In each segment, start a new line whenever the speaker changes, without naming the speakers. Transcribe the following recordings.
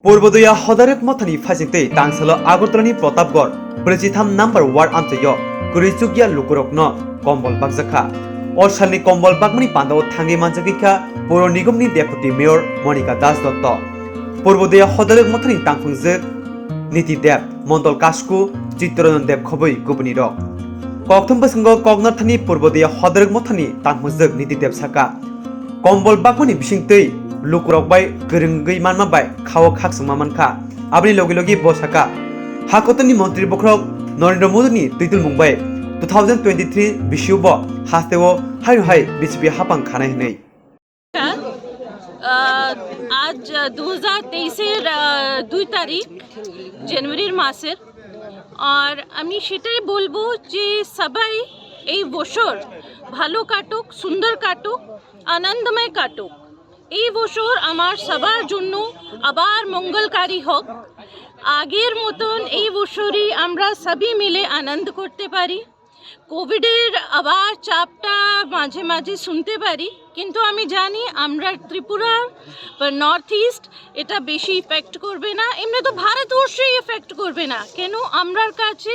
पूर्वोदया हदारक मथानि फाइसिंतै तांसालो आगरतलानि Pratapgarh 43 number ward आमचायो कुरिचुकिया लुकुरकनो कम्बल बागजाखा अरसालनि कम्बल बागमनि पान्दाव थांगे मानजागिखा पौर निगमनि deputy mayor Manika दास दत्त पूर्वोदया हदारक मथानि तांफुंजोक नीति देव मंडल कास्कु चित्तरंजन देव खबै गुबुनि रक कक्थम बसंग कगनाथानि पूर्वोदया हदारक मथानि तांफुंजोक नीति देव साका कम्बल बागमनि बिसिंतै लुकुरकबाय गोरोंगै मानमाबाय खावक हाकसंमा मानखा आबनि लगे लगे बसाका हाकतनि मंत्री बख्रक नरेंद्र मोदी दैतुल मुंबाय 2023 बिसिउब हास्तेव हाय हाय बीजेपी हापां खानाय हनै
आज 2023 2 তারিখ জানুয়ারির মাসের আর আমি সেটাই বলবো যে সবাই এই বছর ভালো কাটুক, সুন্দর কাটুক, আনন্দময় কাটুক। এই বছর আমার সবার জন্য আবার মঙ্গলকারী হোক। আগের মতন এই বছরই আমরা সবাই মিলে আনন্দ করতে পারি। কোভিডের আবার চাপটা মাঝে মাঝে শুনতে পারি, কিন্তু আমি জানি আমরা ত্রিপুরার বা নর্থ ইস্ট এটা বেশি ইফেক্ট করবে না, এমনি তো ভারতবর্ষেই ইফেক্ট করবে না। কেন? আমরার কাছে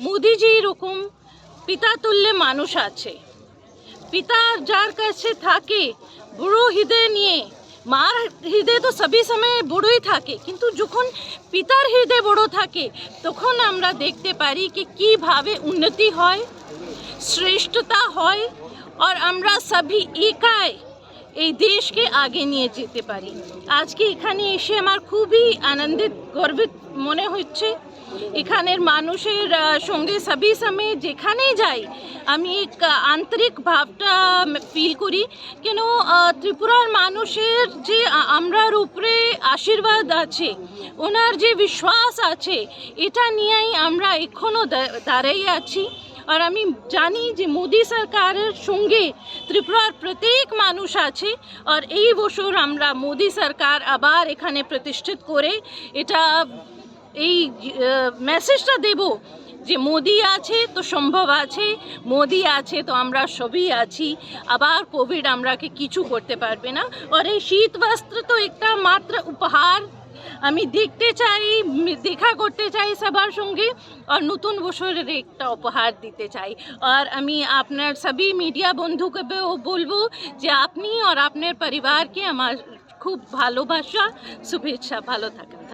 মোদিজি এরকম পিতাতুল্য মানুষ আছে। পিতা যার কাছে থাকে বড় হৃদয় নিয়ে, মার হৃদয় তো সবই সময় বড়ই থাকে, কিন্তু যখন পিতার হৃদয় বড় থাকে তখন আমরা দেখতে পারি কি কিভাবে উন্নতি হয়, শ্রেষ্ঠতা হয়, আর আমরা সবই একাই এই দেশকে আগে নিয়ে যেতে পারি। আজকে এখানে এসে আমার খুবই আনন্দিত, গর্বিত মনে হচ্ছে। এখানের মানুষের সঙ্গে সবই সময় যেখানেই যাই আমি এক আন্তরিক ভাবটা ফিল করি। কেন? ত্রিপুরার মানুষের যে আমরার উপরে আশীর্বাদ আছে, ওনার যে বিশ্বাস আছে, এটা নিয়েই আমরা এখনও দাঁড়িয়ে আছি। আর আমি জানি যে মোদি সরকারের সঙ্গে ত্রিপুরার প্রত্যেক মানুষ আছে, আর এই বছর আমরা মোদি সরকার আবার এখানে প্রতিষ্ঠিত করে এটা এই মেসেজটা দেব যে মোদি আছে তো সম্ভব আছে, মোদি আছে তো আমরা সবই আছি। আবার কোভিড আমরাকে কিছু করতে পারবে না। আর এই শীত বস্ত্র তো একটা মাত্র উপহার। আমি দেখতে চাই, দেখা করতে চাই সবার সঙ্গে, আর নতুন বছরের একটা উপহার দিতে চাই। আর আমি আপনার সবই মিডিয়া বন্ধুকে বলবো যে আপনি আর আপনার পরিবারকে আমার খুব ভালোবাসা, শুভেচ্ছা, ভালো থাকবেন।